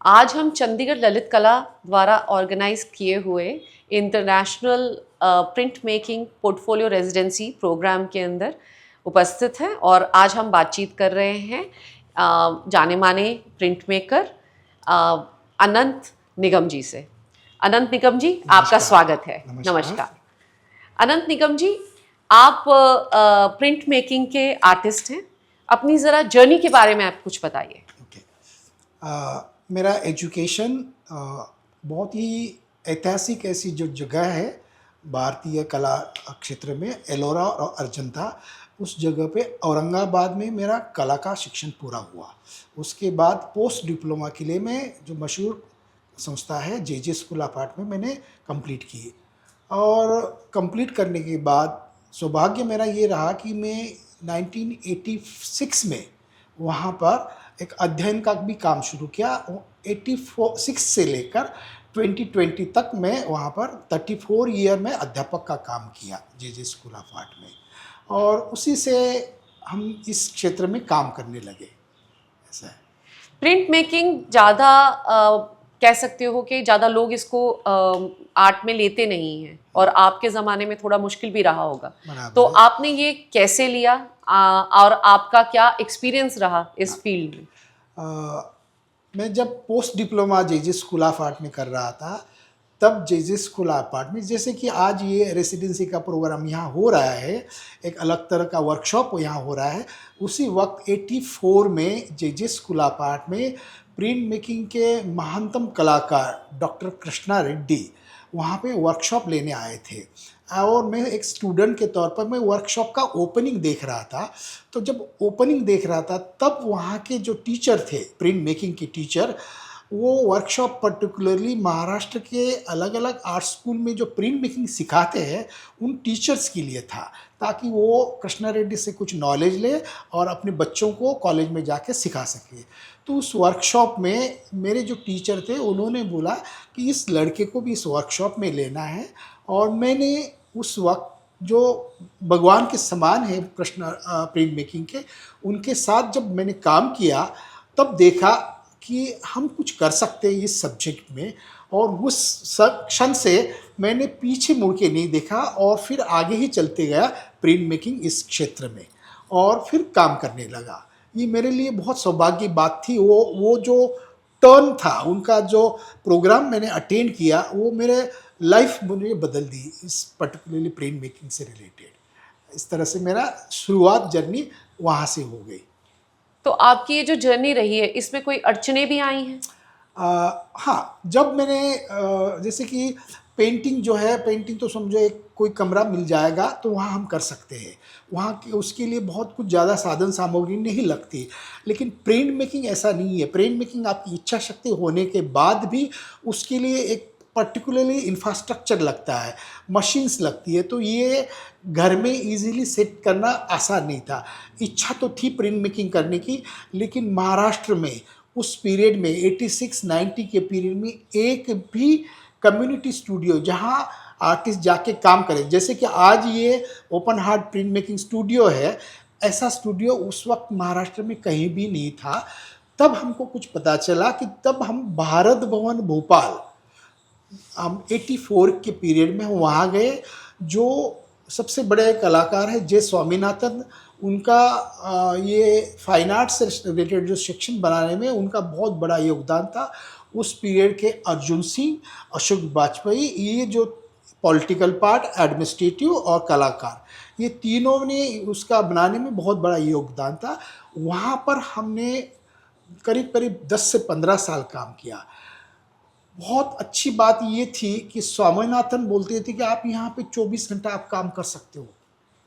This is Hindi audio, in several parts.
आज हम चंडीगढ़ ललित कला द्वारा ऑर्गेनाइज किए हुए international print making portfolio residency programme के अंदर उपस्थित हैं और आज हम बातचीत कर रहे हैं जाने माने प्रिंट मेकर अनंत निगम जी से। अनंत निगम जी, आपका स्वागत है। नमस्कार। अनंत निगम जी, आप प्रिंट मेकिंग के आर्टिस्ट हैं। अपनी ज़रा जर्नी के बारे में आप कुछ बताइए। मेरा एजुकेशन बहुत ही ऐतिहासिक ऐसी जो जगह है भारतीय कला क्षेत्र में, एलोरा और अजंता, उस जगह पे औरंगाबाद में मेरा कला का शिक्षण पूरा हुआ। उसके बाद पोस्ट डिप्लोमा के लिए मैं जो मशहूर संस्था है जे स्कूल ऑफ आर्ट में मैंने कंप्लीट की। और कंप्लीट करने के बाद सौभाग्य मेरा ये रहा कि मैं 1986 में वहाँ पर एक अध्ययन का भी काम शुरू किया। 86 से लेकर 2020 तक मैं वहाँ पर 34 ईयर में अध्यापक का काम किया जे स्कूल ऑफ आर्ट में, और उसी से हम इस क्षेत्र में काम करने लगे। ऐसा है। प्रिंट मेकिंग ज़्यादा कह सकते हो कि ज़्यादा लोग इसको आर्ट में लेते नहीं हैं और आपके ज़माने में थोड़ा मुश्किल भी रहा होगा, तो आपने ये कैसे लिया और आपका क्या एक्सपीरियंस रहा इस फील्ड में? मैं जब post diploma J school of art में कर रहा था, तब जे स्कूल ऑफ आर्ट में, जैसे कि आज ये रेसिडेंसी का प्रोग्राम यहाँ हो रहा है, एक अलग तरह का वर्कशॉप यहाँ हो रहा है, उसी वक्त 84 में जे स्कूल ऑफ आर्ट में प्रिंट मेकिंग के महानतम कलाकार डॉक्टर कृष्णा रेड्डी वहाँ पे वर्कशॉप लेने आए थे। और मैं एक स्टूडेंट के तौर पर मैं वर्कशॉप का ओपनिंग देख रहा था। तो जब ओपनिंग देख रहा था तब वहाँ के जो टीचर थे, प्रिंट मेकिंग के टीचर, वो वर्कशॉप पर्टिकुलरली महाराष्ट्र के अलग अलग आर्ट स्कूल में जो प्रिंट मेकिंग सिखाते हैं उन टीचर्स के लिए था, ताकि वो कृष्णा रेड्डी से कुछ नॉलेज ले और अपने बच्चों को कॉलेज में जाके सिखा सके। तो उस वर्कशॉप में मेरे जो टीचर थे उन्होंने बोला कि इस लड़के को भी इस वर्कशॉप में लेना है। और मैंने उस वक्त जो भगवान के समान है कृष्णा प्रिंट मेकिंग के, उनके साथ जब मैंने काम किया तब देखा कि हम कुछ कर सकते हैं इस सब्जेक्ट में। और उस क्षण से मैंने पीछे मुड़ के नहीं देखा और फिर आगे ही चलते गया प्रिंट मेकिंग इस क्षेत्र में, और फिर काम करने लगा। ये मेरे लिए बहुत सौभाग्य बात थी। वो जो टर्न था, उनका जो प्रोग्राम मैंने अटेंड किया, वो मेरे लाइफ मुझे बदल दी इस पर्टिकुलरली प्रिंट मेकिंग से रिलेटेड। इस तरह से मेरा शुरुआत जर्नी वहाँ से हो गई। तो आपकी ये जो जर्नी रही है इसमें कोई अड़चने भी आई हैं? हाँ, जब मैंने जैसे कि पेंटिंग जो है, पेंटिंग तो समझो एक कोई कमरा मिल जाएगा तो वहाँ हम कर सकते हैं, वहाँ के उसके लिए बहुत कुछ ज़्यादा साधन सामग्री नहीं लगती। लेकिन प्रिंट मेकिंग ऐसा नहीं है। प्रिंट मेकिंग आपकी इच्छा शक्ति होने के बाद भी उसके लिए एक पर्टिकुलरली इंफ्रास्ट्रक्चर लगता है, मशीन्स लगती है। तो ये घर में इजीली सेट करना आसान नहीं था। इच्छा तो थी प्रिंट मेकिंग करने की, लेकिन महाराष्ट्र में उस पीरियड में 86-90 के पीरियड में एक भी कम्युनिटी स्टूडियो जहाँ आर्टिस्ट जाके काम करें, जैसे कि आज ये open heart print making studio है, ऐसा स्टूडियो उस वक्त महाराष्ट्र में कहीं भी नहीं था। तब हमको कुछ पता चला कि तब हम भारत भवन भोपाल, हम 84 के पीरियड में वहाँ गए। जो सबसे बड़े कलाकार है जे स्वामीनाथन, उनका ये फाइन आर्ट्स से रिलेटेड जो सेक्शन बनाने में उनका बहुत बड़ा योगदान था। उस पीरियड के अर्जुन सिंह, अशोक वाजपेयी, ये जो पॉलिटिकल पार्ट, एडमिनिस्ट्रेटिव और कलाकार, ये तीनों ने उसका बनाने में बहुत बड़ा योगदान था। वहाँ पर हमने करीब करीब 10 से 15 साल काम किया। बहुत अच्छी बात ये थी कि स्वामीनाथन बोलते थे कि आप यहाँ पे 24 घंटा आप काम कर सकते हो,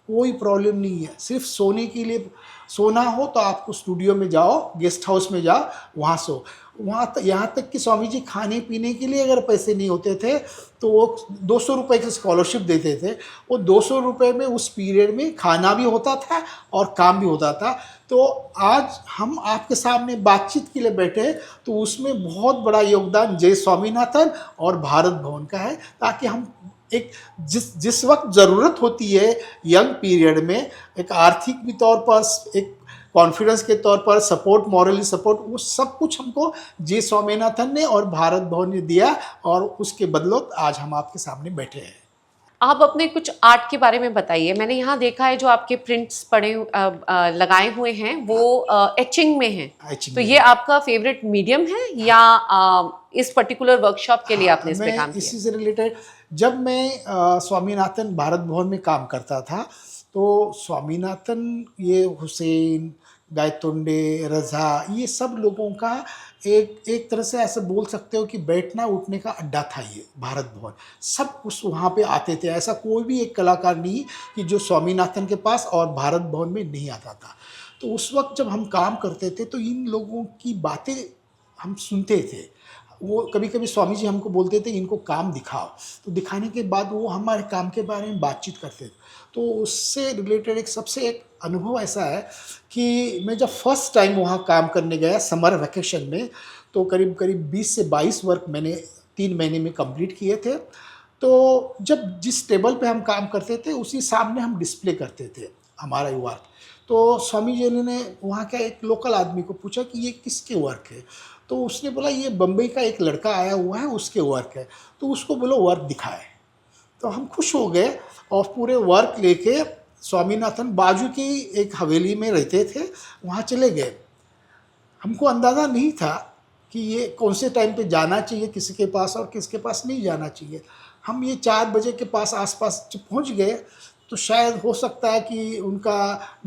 कोई प्रॉब्लम नहीं है। सिर्फ सोने के लिए सोना हो तो आपको स्टूडियो में जाओ, गेस्ट हाउस में जाओ, वहाँ सो। यहाँ तक कि स्वामी जी खाने पीने के लिए अगर पैसे नहीं होते थे तो वो 200 रुपये की स्कॉलरशिप देते थे। वो 200 रुपये में उस पीरियड में खाना भी होता था और काम भी होता था। तो आज हम आपके सामने बातचीत के लिए बैठे तो उसमें बहुत बड़ा योगदान जे स्वामीनाथन और भारत भवन का है, ताकि हम एक जिस वक्त ज़रूरत होती है यंग पीरियड में, एक आर्थिक भी तौर पर एक कॉन्फिडेंस के तौर पर सपोर्ट, मॉरली सपोर्ट, वो सब कुछ हमको जे स्वामीनाथन ने और भारत भवन ने दिया, और उसके बदौलत आज हम आपके सामने बैठे हैं। आप अपने कुछ आर्ट के बारे में बताइए। मैंने यहाँ देखा है जो आपके प्रिंट्स लगाए हुए हैं वो एचिंग में हैं। Etching तो में। ये आपका फेवरेट मीडियम है या इस पर्टिकुलर वर्कशॉप के लिए आपने इस पे काम मैं इसी किया? से रिलेटेड, जब मैं स्वामीनाथन भारत भवन में काम करता था, तो स्वामीनाथन, ये हुसैन, गायतोंडे, रज़ा, ये सब लोगों का एक एक तरह से ऐसे बोल सकते हो कि बैठना उठने का अड्डा था ये भारत भवन। सब उस वहाँ पे आते थे, ऐसा कोई भी एक कलाकार नहीं कि जो स्वामीनाथन के पास और भारत भवन में नहीं आता था। तो उस वक्त जब हम काम करते थे तो इन लोगों की बातें हम सुनते थे। वो कभी कभी स्वामी जी हमको बोलते थे इनको काम दिखाओ, तो दिखाने के बाद वो हमारे काम के बारे में बातचीत करते थे। तो उससे रिलेटेड एक सबसे एक अनुभव ऐसा है कि मैं जब फर्स्ट टाइम वहाँ काम करने गया समर वैकेशन में, तो करीब करीब 20 से 22 वर्क मैंने 3 महीने में कंप्लीट किए थे। तो जब जिस टेबल पे हम काम करते थे उसी सामने हम डिस्प्ले करते थे हमारा ये वर्क। तो स्वामी जी ने वहाँ के एक लोकल आदमी को पूछा कि ये किसके वर्क है, तो उसने बोला ये बम्बई का एक लड़का आया हुआ है उसके वर्क है। तो उसको बोलो वर्क दिखाए। तो हम खुश हो गए और पूरे वर्क लेके स्वामीनाथन बाजू की एक हवेली में रहते थे, वहाँ चले गए। हमको अंदाज़ा नहीं था कि ये कौन से टाइम पे जाना चाहिए किसी के पास और किसके पास नहीं जाना चाहिए। हम ये 4 बजे के पास आसपास जब पहुँच गए तो शायद हो सकता है कि उनका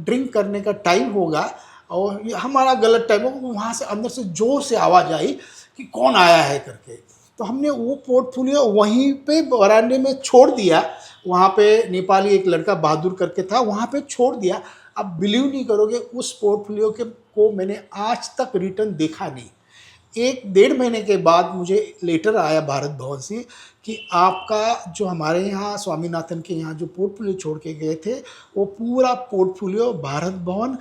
ड्रिंक करने का टाइम होगा और ये हमारा गलत टाइम होगा। वहाँ से अंदर से ज़ोर से आवाज़ आई कि कौन आया है करके। तो हमने वो पोर्टफोलियो वहीं पे बरामदे में छोड़ दिया। वहाँ पे नेपाली एक लड़का बहादुर करके था, वहाँ पे छोड़ दिया। अब बिलीव नहीं करोगे, उस पोर्टफोलियो के को मैंने आज तक रिटर्न देखा नहीं। 1 डेढ़ महीने के बाद मुझे लेटर आया भारत भवन से कि आपका जो हमारे यहाँ स्वामीनाथन के यहाँ जो पोर्टफोलियो छोड़ के गए थे, वो पूरा पोर्टफोलियो भारत भवन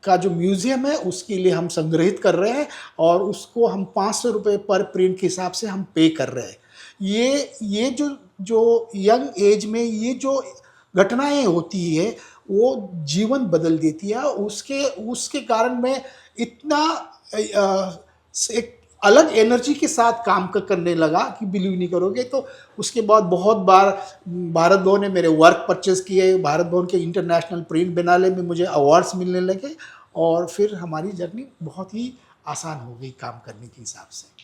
का जो म्यूज़ियम है उसके लिए हम संग्रहित कर रहे हैं और उसको हम 500 रुपये पर प्रिंट के हिसाब से हम पे कर रहे हैं। ये जो जो यंग एज में ये जो घटनाएं होती है वो जीवन बदल देती है। उसके कारण मैं इतना एक अलग एनर्जी के साथ काम करने लगा कि बिलीव नहीं करोगे। तो उसके बाद बहुत बार भारत भवन ने मेरे वर्क परचेज़ किए, भारत भवन के इंटरनेशनल प्रिंट बिनाले में मुझे अवार्ड्स मिलने लगे और फिर हमारी जर्नी बहुत ही आसान हो गई काम करने के हिसाब से।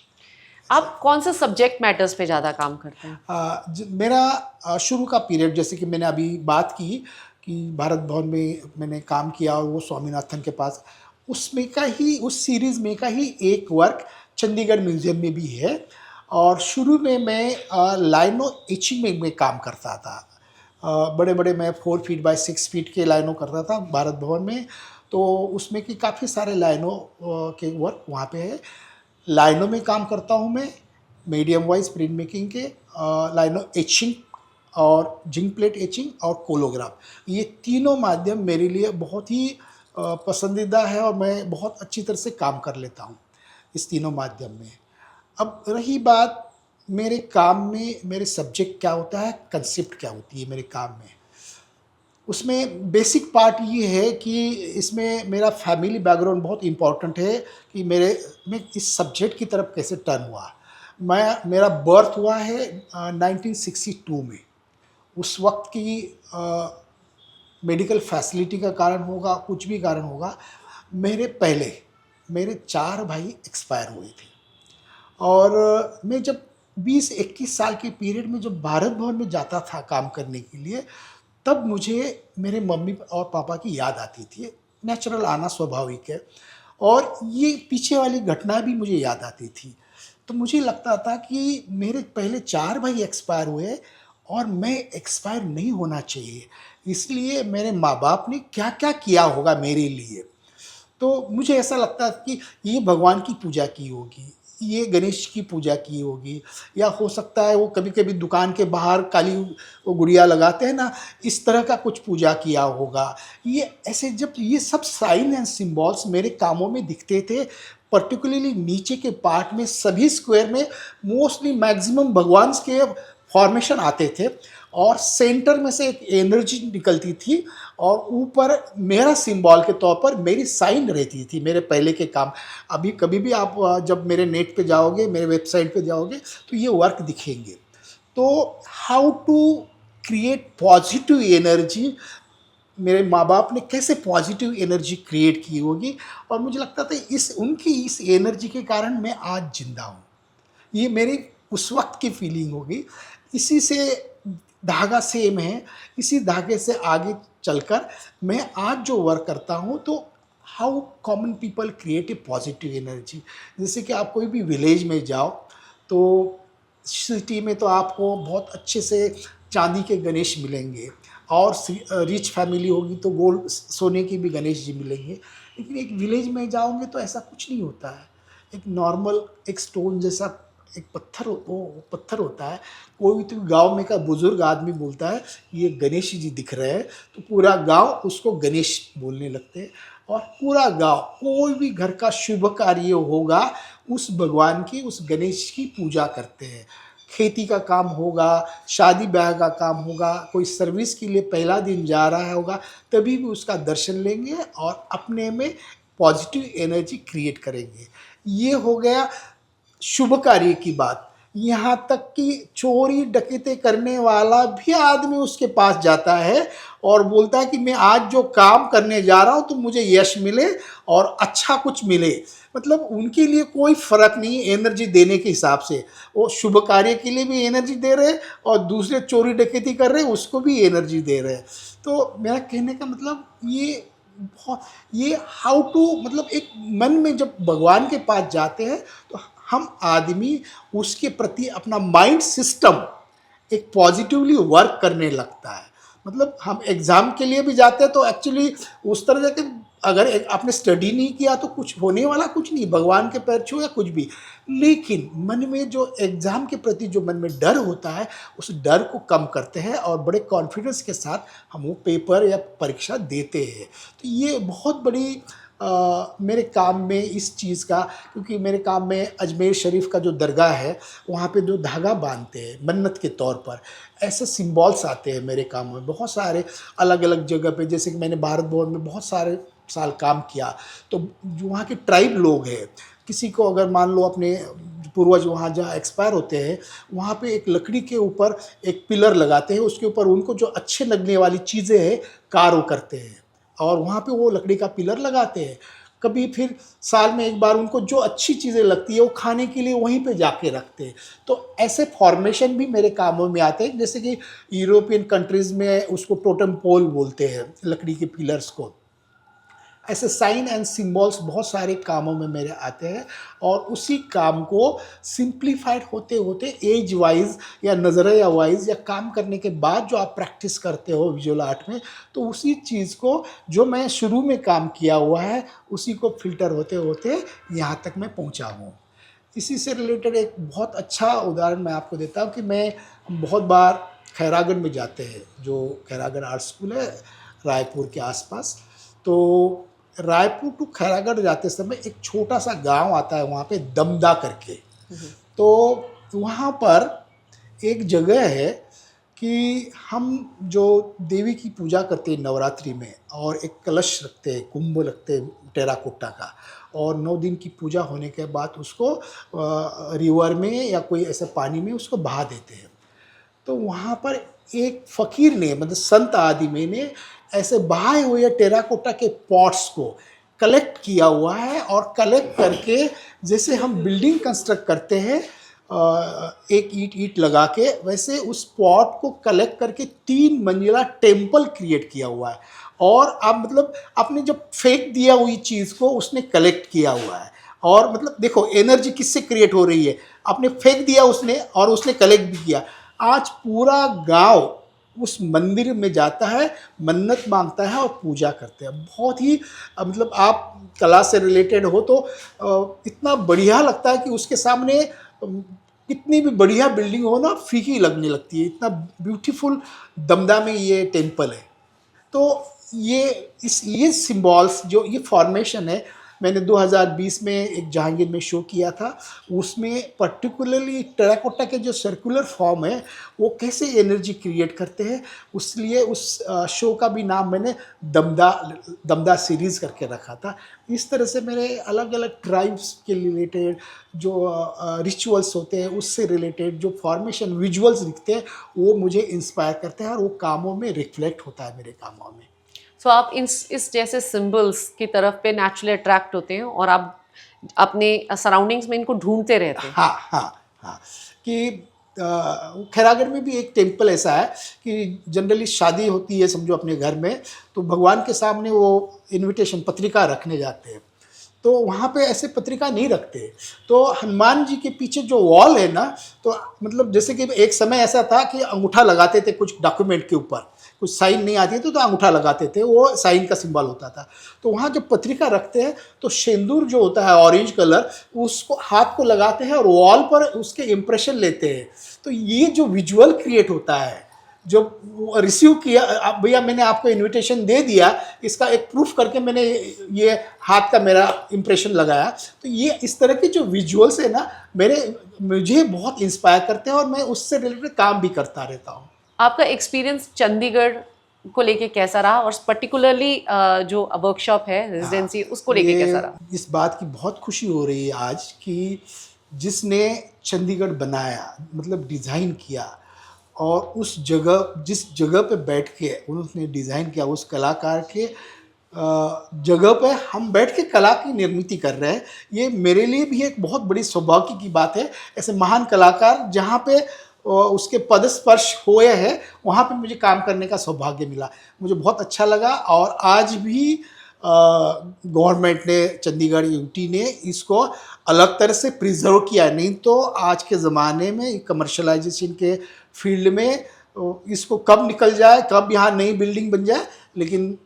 आप कौन से सब्जेक्ट मैटर्स पे ज़्यादा काम करते हैं? मेरा शुरू का पीरियड, जैसे कि मैंने अभी बात की कि भारत भवन में मैंने काम किया और वो स्वामीनाथन के पास, उसमें का ही उस सीरीज़ में का ही एक वर्क चंडीगढ़ म्यूज़ियम में भी है। और शुरू में मैं लाइनों एचिंग में मैं काम करता था। बड़े बड़े मैं 4 फीट बाय 6 फीट के लाइनों करता था भारत भवन में। तो उसमें कि काफ़ी सारे लाइनों के वर्क वहाँ पे है। लाइनों में काम करता हूँ मैं, मीडियम वाइज प्रिंट मेकिंग के, लाइनों एचिंग और जिंक प्लेट एचिंग और कोलोग्राफ, ये तीनों माध्यम मेरे लिए बहुत ही पसंदीदा है और मैं बहुत अच्छी तरह से काम कर लेता हूँ इस तीनों माध्यम में। अब रही बात मेरे काम में, मेरे सब्जेक्ट क्या होता है, कंसेप्ट क्या होती है मेरे काम में, उसमें बेसिक पार्ट ये है कि इसमें मेरा फैमिली बैकग्राउंड बहुत इम्पॉर्टेंट है कि मैं इस सब्जेक्ट की तरफ कैसे टर्न हुआ। मेरा बर्थ हुआ है 1962 में। उस वक्त की मेडिकल फैसिलिटी का कारण होगा, कुछ भी कारण होगा, मेरे 4 भाई एक्सपायर हुए थे। और मैं जब 20-21 साल के पीरियड में जब भारत भवन में जाता था काम करने के लिए, तब मुझे मेरे मम्मी और पापा की याद आती थी। नेचुरल आना स्वाभाविक है। और ये पीछे वाली घटना भी मुझे याद आती थी। तो मुझे लगता था कि मेरे पहले 4 भाई एक्सपायर हुए और मैं एक्सपायर नहीं होना चाहिए। इसलिए मेरे माँ बाप ने क्या क्या किया होगा मेरे लिए। तो मुझे ऐसा लगता है कि ये भगवान की पूजा की होगी, ये गणेश की पूजा की होगी, या हो सकता है वो कभी कभी दुकान के बाहर काली वो गुड़िया लगाते हैं ना, इस तरह का कुछ पूजा किया होगा। ये ऐसे जब ये सब साइन एंड सिम्बॉल्स मेरे कामों में दिखते थे, पर्टिकुलरली नीचे के पार्ट में सभी स्क्वायर में मोस्टली मैक्सिमम भगवान के फॉर्मेशन आते थे और सेंटर में से एक एनर्जी निकलती थी और ऊपर मेरा सिंबल के तौर पर मेरी साइन रहती थी मेरे पहले के काम। अभी कभी भी आप जब मेरे नेट पे जाओगे, मेरे वेबसाइट पे जाओगे तो ये वर्क दिखेंगे। तो how to create positive energy, मेरे माँ बाप ने कैसे पॉजिटिव एनर्जी क्रिएट की होगी, और मुझे लगता था उनकी इस एनर्जी के कारण मैं आज जिंदा हूँ। ये मेरी उस वक्त की फीलिंग होगी। इसी से धागा सेम है, इसी धागे से आगे चलकर मैं आज जो वर्क करता हूँ, तो how common people create a positive energy. जैसे कि आप कोई भी विलेज में जाओ तो सिटी में तो आपको बहुत अच्छे से चांदी के गणेश मिलेंगे, और रिच फैमिली होगी तो गोल्ड सोने की भी गणेश जी मिलेंगे। लेकिन एक विलेज में जाओगे तो ऐसा कुछ नहीं होता है। एक नॉर्मल एक स्टोन जैसा एक पत्थर होता है। कोई भी तो गांव में का बुजुर्ग आदमी बोलता है ये गणेश जी दिख रहे हैं, तो पूरा गांव उसको गणेश बोलने लगते हैं, और पूरा गांव कोई भी घर का शुभ कार्य होगा उस भगवान की, उस गणेश की पूजा करते हैं। खेती का काम होगा, शादी ब्याह का काम होगा, कोई सर्विस के लिए पहला दिन जा रहा होगा, तभी भी उसका दर्शन लेंगे और अपने में पॉजिटिव एनर्जी क्रिएट करेंगे। ये हो गया शुभ कार्य की बात। यहाँ तक कि चोरी डकैती करने वाला भी आदमी उसके पास जाता है और बोलता है कि मैं आज जो काम करने जा रहा हूँ तो मुझे यश मिले और अच्छा कुछ मिले। मतलब उनके लिए कोई फर्क नहीं है एनर्जी देने के हिसाब से। वो शुभ कार्य के लिए भी एनर्जी दे रहे हैं और दूसरे चोरी डकैती कर रहे हैं उसको भी एनर्जी दे रहे हैं। तो मेरा कहने का मतलब ये हाउ टू, मतलब एक मन में जब भगवान के पास जाते हैं तो हम आदमी उसके प्रति अपना माइंड सिस्टम एक पॉजिटिवली वर्क करने लगता है। मतलब हम एग्ज़ाम के लिए भी जाते हैं तो एक्चुअली उस तरह से अगर आपने स्टडी नहीं किया तो कुछ होने वाला कुछ नहीं, भगवान के पैर छू या कुछ भी। लेकिन मन में जो एग्ज़ाम के प्रति जो मन में डर होता है उस डर को कम करते हैं और बड़े कॉन्फिडेंस के साथ हम वो पेपर या परीक्षा देते हैं। तो ये बहुत बड़ी मेरे काम में इस चीज़ का, क्योंकि मेरे काम में अजमेर शरीफ का जो दरगाह है वहाँ पे जो धागा बांधते हैं मन्नत के तौर पर, ऐसे सिंबल्स आते हैं मेरे काम में बहुत सारे अलग अलग जगह पे। जैसे कि मैंने भारत भवन में बहुत सारे साल काम किया, तो जो वहाँ के ट्राइब लोग हैं, किसी को अगर मान लो अपने पूर्वज वहाँ जहाँ एक्सपायर होते हैं वहाँ पे एक लकड़ी के ऊपर एक पिलर लगाते हैं, उसके ऊपर उनको जो अच्छे लगने वाली चीज़ें हैं कार्व करते हैं और वहाँ पे वो लकड़ी का पिलर लगाते हैं। कभी फिर साल में एक बार उनको जो अच्छी चीज़ें लगती है वो खाने के लिए वहीं पे जाके रखते हैं। तो ऐसे फॉर्मेशन भी मेरे कामों में आते हैं। जैसे कि यूरोपियन कंट्रीज़ में उसको टोटम पोल बोलते हैं लकड़ी के पिलर्स को। ऐसे साइन एंड सिंबल्स बहुत सारे कामों में मेरे आते हैं और उसी काम को सिंप्लीफाइड होते होते एज वाइज या नज़रिया वाइज या काम करने के बाद जो आप प्रैक्टिस करते हो विजुअल आर्ट में, तो उसी चीज़ को जो मैं शुरू में काम किया हुआ है उसी को फिल्टर होते होते यहाँ तक मैं पहुँचा हूँ। इसी से रिलेटेड एक बहुत अच्छा उदाहरण मैं आपको देता हूँ कि मैं बहुत बार खैरागढ़ में जाते हैं, जो खैरागढ़ आर्ट स्कूल है रायपुर के आसपास। तो रायपुर टू खैरागढ़ जाते समय एक छोटा सा गांव आता है वहाँ पे दमदा करके। तो वहाँ पर एक जगह है कि हम जो देवी की पूजा करते हैं नवरात्रि में, और एक कलश रखते हैं, कुंभ रखते हैं टेराकोटा का, और 9 दिन की पूजा होने के बाद उसको रिवर में या कोई ऐसे पानी में उसको बहा देते हैं। तो वहाँ पर एक फ़कीर ने, मतलब संत आदमी ने ऐसे बहाए हुए टेराकोटा के पॉट्स को कलेक्ट किया हुआ है, और कलेक्ट करके जैसे हम बिल्डिंग कंस्ट्रक्ट करते हैं एक ईंट लगा के, वैसे उस पॉट को कलेक्ट करके 3 मंजिला टेम्पल क्रिएट किया हुआ है। और आप मतलब आपने जब फेंक दिया हुई चीज़ को उसने कलेक्ट किया हुआ है, और मतलब देखो एनर्जी किससे क्रिएट हो रही है, आपने फेंक दिया उसने और उसने कलेक्ट भी किया। आज पूरा गांव उस मंदिर में जाता है, मन्नत मांगता है और पूजा करते हैं। बहुत ही मतलब आप कला से रिलेटेड हो तो इतना बढ़िया लगता है कि उसके सामने कितनी भी बढ़िया बिल्डिंग हो ना फीकी लगने लगती है। इतना ब्यूटीफुल दमदा में ये टेम्पल है। तो ये सिंबल्स जो ये फॉर्मेशन है, मैंने 2020 में एक जहांगीर में शो किया था, उसमें पर्टिकुलरली टेराकोटा के जो सर्कुलर फॉर्म है वो कैसे एनर्जी क्रिएट करते हैं, उसलिए उस शो का भी नाम मैंने दमदा सीरीज़ करके रखा था। इस तरह से मेरे अलग अलग ट्राइब्स के रिलेटेड जो रिचुअल्स होते हैं उससे रिलेटेड जो फॉर्मेशन विजुअल्स दिखते हैं वो मुझे इंस्पायर करते हैं और वो कामों में रिफ्लेक्ट होता है मेरे कामों में। सो आप इस जैसे सिंबल्स की तरफ पे नेचुरली अट्रैक्ट होते हैं और आप अपने सराउंडिंग्स में इनको ढूंढते रहते हैं। हाँ हाँ हाँ, कि खैरागढ़ में भी एक टेम्पल ऐसा है कि जनरली शादी होती है समझो अपने घर में, तो भगवान के सामने वो इनविटेशन पत्रिका रखने जाते हैं, तो वहाँ पे ऐसे पत्रिका नहीं रखते। तो हनुमान जी के पीछे जो वॉल है ना, तो मतलब जैसे कि एक समय ऐसा था कि अंगूठा लगाते थे कुछ डॉक्यूमेंट के ऊपर, कुछ साइन नहीं आती तो अंगूठा लगाते थे, वो साइन का सिंबल होता था। तो वहाँ जब पत्रिका रखते हैं तो सिंदूर जो होता है ऑरेंज कलर, उसको हाथ को लगाते हैं और वॉल पर उसके इम्प्रेशन लेते हैं। तो ये जो विजुअल क्रिएट होता है, जो रिसीव किया, भैया मैंने आपको इनविटेशन दे दिया, इसका एक प्रूफ करके मैंने ये हाथ का मेरा इम्प्रेशन लगाया, तो ये इस तरह के जो विजुअल्स है ना मुझे बहुत इंस्पायर करते हैं और मैं उससे रिलेटेड काम भी करता रहता हूँ। आपका एक्सपीरियंस चंडीगढ़ को लेके कैसा रहा और पर्टिकुलरली जो वर्कशॉप है रेजिडेंसी उसको लेके कैसा रहा? इस बात की बहुत खुशी हो रही है आज कि जिसने चंडीगढ़ बनाया, मतलब डिज़ाइन किया, और उस जगह जिस जगह पे बैठ के उन्होंने डिज़ाइन किया, उस कलाकार के जगह पे हम बैठ के कला की निर्मित कर रहे हैं, ये मेरे लिए भी एक बहुत बड़ी सौभाग्य की बात है। ऐसे महान कलाकार जहाँ पे उसके पदस्पर्श हुए हैं वहाँ पे मुझे काम करने का सौभाग्य मिला, मुझे बहुत अच्छा लगा। और आज भी गवर्नमेंट ने, चंडीगढ़ यूटी ने इसको अलग तरह से प्रिजर्व किया, नहीं तो आज के ज़माने में कमर्शलाइजेशन के फील्ड में इसको कब निकल जाए, कब यहाँ नई बिल्डिंग बन जाए। लेकिन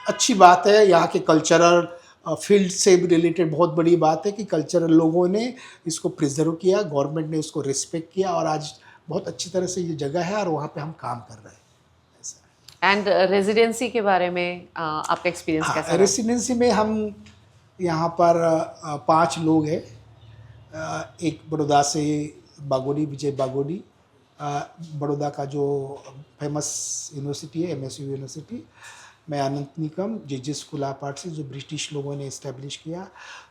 अच्छी बात है, यहाँ के कल्चरल फील्ड से भी रिलेटेड बहुत बड़ी बात है कि कल्चरल लोगों ने इसको प्रिजर्व किया, गवर्नमेंट ने उसको रिस्पेक्ट किया और आज बहुत अच्छी तरह से ये जगह है और वहाँ पे हम काम कर रहे हैं। एंड रेजिडेंसी के बारे में आपका एक्सपीरियंस कैसा रहा? रेसिडेंसी में हम यहाँ पर 5 लोग हैं। एक बड़ौदा से बागोडी, विजय बागोडी, बड़ौदा का जो फेमस यूनिवर्सिटी है MSU यूनिवर्सिटी। मैं Anant Nikam JJ school of art से, जो ब्रिटिश लोगों ने इस्टेब्लिश किया।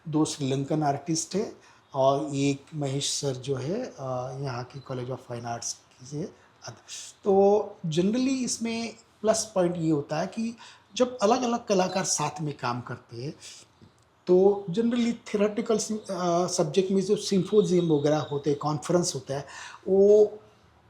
2 श्रीलंकन आर्टिस्ट है और एक महेश सर जो है यहाँ की कॉलेज ऑफ फाइन आर्ट्स से। तो जनरली इसमें प्लस पॉइंट ये होता है कि जब अलग अलग कलाकार साथ में काम करते हैं तो जनरली थियोरेटिकल सब्जेक्ट में जो सिम्पोजियम वगैरह होते हैं, कॉन्फ्रेंस होता है, वो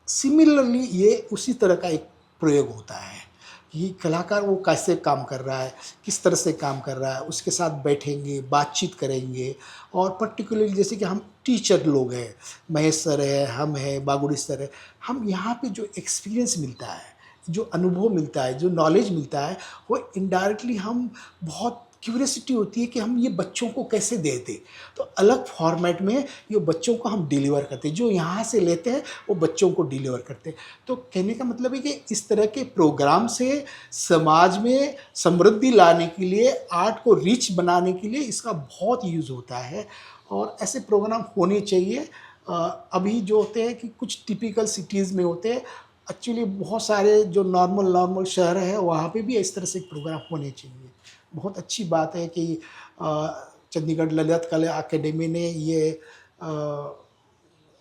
सिमिलरली ये उसी तरह का एक प्रयोग होता है कि कलाकार वो कैसे काम कर रहा है, किस तरह से काम कर रहा है, उसके साथ बैठेंगे, बातचीत करेंगे। और पर्टिकुलरली जैसे कि हम टीचर लोग हैं, महेश सर है, हम हैं, बागुड़ी सर है, हम यहाँ पे जो एक्सपीरियंस मिलता है, जो अनुभव मिलता है, जो नॉलेज मिलता है, वो इनडायरेक्टली हम बहुत क्यूरियसिटी होती है कि हम ये बच्चों को कैसे दे दें। तो अलग फॉर्मेट में ये बच्चों को हम डिलीवर करते हैं, जो यहाँ से लेते हैं वो बच्चों को डिलीवर करते हैं। तो कहने का मतलब है कि इस तरह के प्रोग्राम से समाज में समृद्धि लाने के लिए, आर्ट को रिच बनाने के लिए इसका बहुत यूज़ होता है और ऐसे प्रोग्राम होने चाहिए। अभी जो होते हैं कि कुछ टिपिकल सिटीज़ में होते हैं, एक्चुअली बहुत सारे जो नॉर्मल शहर है वहाँ पे भी इस तरह से प्रोग्राम होने चाहिए। बहुत अच्छी बात है कि चंडीगढ़ ललित कला अकेडमी ने ये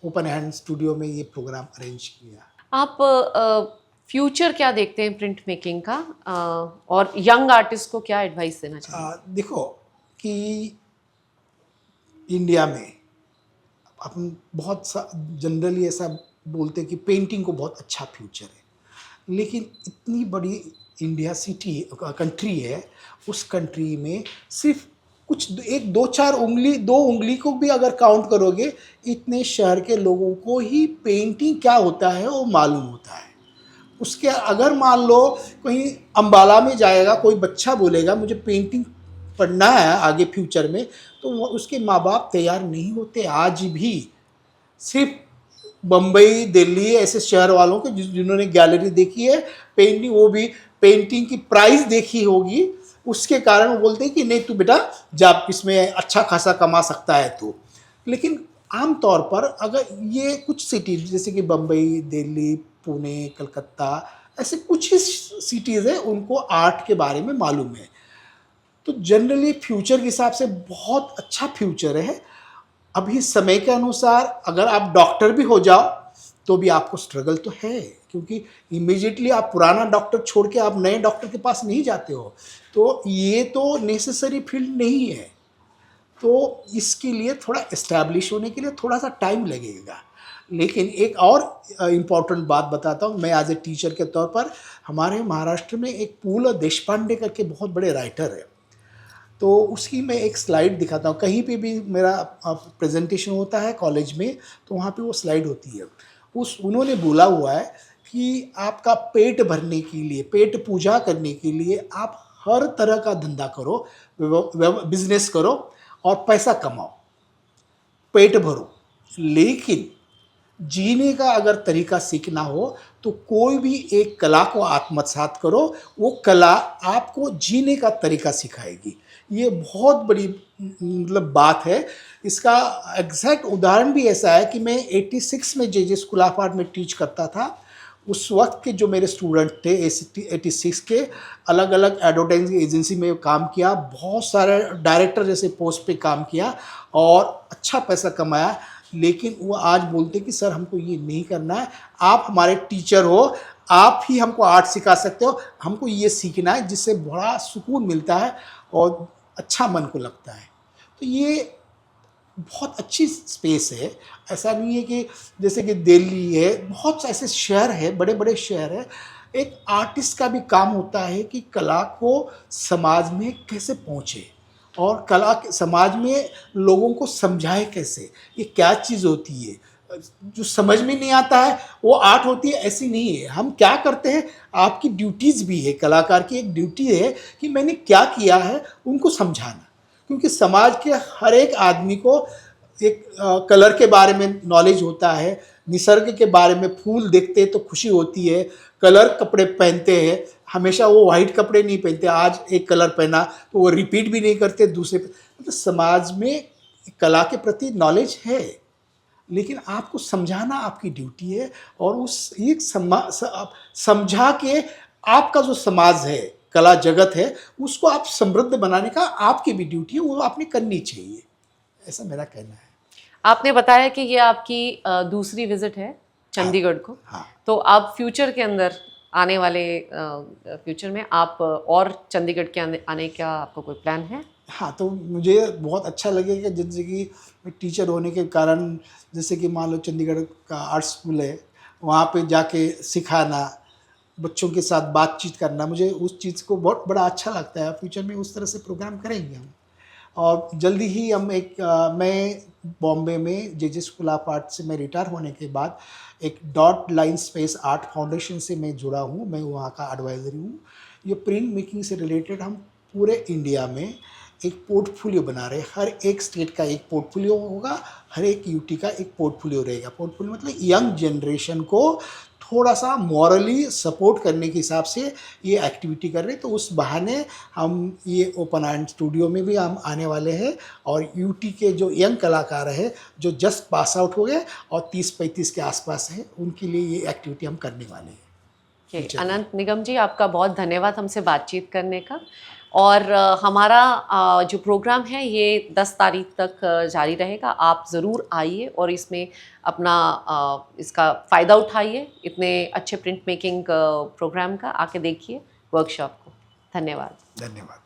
ओपन हैंड स्टूडियो में ये प्रोग्राम अरेंज किया। आप फ्यूचर क्या देखते हैं प्रिंट मेकिंग का और यंग आर्टिस्ट को क्या एडवाइस देना चाहिए? देखो कि इंडिया में अपन बहुत जनरली ऐसा बोलते हैं कि पेंटिंग को बहुत अच्छा फ्यूचर है, लेकिन इतनी बड़ी इंडिया सिटी कंट्री है, उस कंट्री में सिर्फ कुछ 2 उंगली को भी अगर काउंट करोगे, इतने शहर के लोगों को ही पेंटिंग क्या होता है वो मालूम होता है। उसके अगर मान लो कहीं अम्बाला में जाएगा कोई बच्चा, बोलेगा मुझे पेंटिंग पढ़ना है आगे फ्यूचर में, तो वो उसके माँ बाप तैयार नहीं होते आज भी। सिर्फ बम्बई, दिल्ली ऐसे शहर वालों के जिन्होंने गैलरी देखी है पेंटिंग, वो भी पेंटिंग की प्राइस देखी होगी, उसके कारण वो बोलते हैं कि नहीं तू बेटा जा, इसमें अच्छा खासा कमा सकता है तू। लेकिन आम तौर पर अगर ये कुछ सिटीज जैसे कि बम्बई, दिल्ली, पुणे, कलकत्ता, ऐसे कुछ ही सिटीज़ हैं उनको आर्ट के बारे में मालूम है। तो जनरली फ्यूचर के हिसाब से बहुत अच्छा फ्यूचर है। अभी समय के अनुसार अगर आप डॉक्टर भी हो जाओ तो भी आपको स्ट्रगल तो है, क्योंकि इमीडिएटली आप पुराना डॉक्टर छोड़ के आप नए डॉक्टर के पास नहीं जाते हो, तो ये तो नेसेसरी फील्ड नहीं है। तो इसके लिए थोड़ा इस्टेब्लिश होने के लिए थोड़ा सा टाइम लगेगा। लेकिन एक और इम्पॉर्टेंट बात बताता हूँ, मैं एज ए टीचर के तौर पर, हमारे महाराष्ट्र में एक पूल देशपांडे करके बहुत बड़े राइटर है, तो उसकी मैं एक स्लाइड दिखाता हूँ। कहीं पे भी मेरा प्रेजेंटेशन होता है कॉलेज में तो वहाँ पे वो स्लाइड होती है। उन्होंने बोला हुआ है कि आपका पेट भरने के लिए, पेट पूजा करने के लिए आप हर तरह का धंधा करो, बिजनेस करो और पैसा कमाओ, पेट भरो, लेकिन जीने का अगर तरीका सीखना हो तो कोई भी एक कला को आत्मसात करो, वो कला आपको जीने का तरीका सिखाएगी। ये बहुत बड़ी मतलब बात है। इसका एग्जैक्ट उदाहरण भी ऐसा है कि मैं 86 में जे स्कूल ऑफ आर्ट में टीच करता था। उस वक्त के जो मेरे स्टूडेंट थे 86 के, अलग अलग एडवर्टाइजिंग एजेंसी में काम किया, बहुत सारे डायरेक्टर जैसे पोस्ट पे काम किया और अच्छा पैसा कमाया। लेकिन वो आज बोलते कि सर हमको ये नहीं करना है, आप हमारे टीचर हो, आप ही हमको आर्ट सिखा सकते हो, हमको ये सीखना है जिससे बड़ा सुकून मिलता है और अच्छा मन को लगता है। तो ये बहुत अच्छी स्पेस है। ऐसा नहीं है कि जैसे कि दिल्ली है, बहुत ऐसे शहर है, बड़े बड़े शहर है। एक आर्टिस्ट का भी काम होता है कि कला को समाज में कैसे पहुँचे और कला समाज में लोगों को समझाए कैसे, ये क्या चीज़ होती है। जो समझ में नहीं आता है वो आर्ट होती है, ऐसी नहीं है। हम क्या करते हैं, आपकी ड्यूटीज़ भी है, कलाकार की एक ड्यूटी है कि मैंने क्या किया है उनको समझाना। क्योंकि समाज के हर एक आदमी को एक कलर के बारे में नॉलेज होता है, निसर्ग के बारे में, फूल देखते हैं तो खुशी होती है, कलर कपड़े पहनते हैं, हमेशा वो वाइट कपड़े नहीं पहनते, आज एक कलर पहना तो वो रिपीट भी नहीं करते दूसरे। मतलब समाज में कला के प्रति नॉलेज है, लेकिन आपको समझाना आपकी ड्यूटी है। और उस एक समझा के आपका जो समाज है, कला जगत है, उसको आप समृद्ध बनाने का आपकी भी ड्यूटी है, वो आपने करनी चाहिए, ऐसा मेरा कहना है। आपने बताया कि ये आपकी दूसरी विजिट है चंडीगढ़ को। हाँ। तो आप फ्यूचर के अंदर, आने वाले फ्यूचर में आप और चंडीगढ़ के आने का आपको कोई प्लान है? हाँ, तो मुझे बहुत अच्छा लगेगा, जैसे कि मैं टीचर होने के कारण, जैसे कि मान लो चंडीगढ़ का आर्ट स्कूल है, वहाँ पे जाके सिखाना, बच्चों के साथ बातचीत करना, मुझे उस चीज़ को बहुत बड़ा अच्छा लगता है। फ्यूचर में उस तरह से प्रोग्राम करेंगे हम। और जल्दी ही हम मैं बॉम्बे में जे स्कूल ऑफ आर्ट से मैं रिटायर होने के बाद एक dot line space art foundation से मैं जुड़ा हूँ, मैं वहाँ का एडवाइज़री हूँ। ये प्रिंट मेकिंग से रिलेटेड हम पूरे इंडिया में एक पोर्टफोलियो बना रहे हैं। हर एक स्टेट का एक पोर्टफोलियो होगा, हर एक यूटी का एक पोर्टफोलियो रहेगा। पोर्टफोलियो मतलब यंग जनरेशन को थोड़ा सा मॉरली सपोर्ट करने के हिसाब से ये एक्टिविटी कर रहे हैं। तो उस बहाने हम ये ओपन आर्ट स्टूडियो में भी हम आने वाले हैं और यूटी के जो यंग कलाकार हैं जो जस्ट पास आउट हो गए और 30-35 के आसपास हैं, उनके लिए ये एक्टिविटी हम करने वाले हैं। अनंत निगम जी, आपका बहुत धन्यवाद हमसे बातचीत करने का। और हमारा जो प्रोग्राम है ये 10 तारीख तक जारी रहेगा। आप ज़रूर आइए और इसमें अपना इसका फ़ायदा उठाइए, इतने अच्छे प्रिंट मेकिंग प्रोग्राम का आके देखिए वर्कशॉप को। धन्यवाद। धन्यवाद।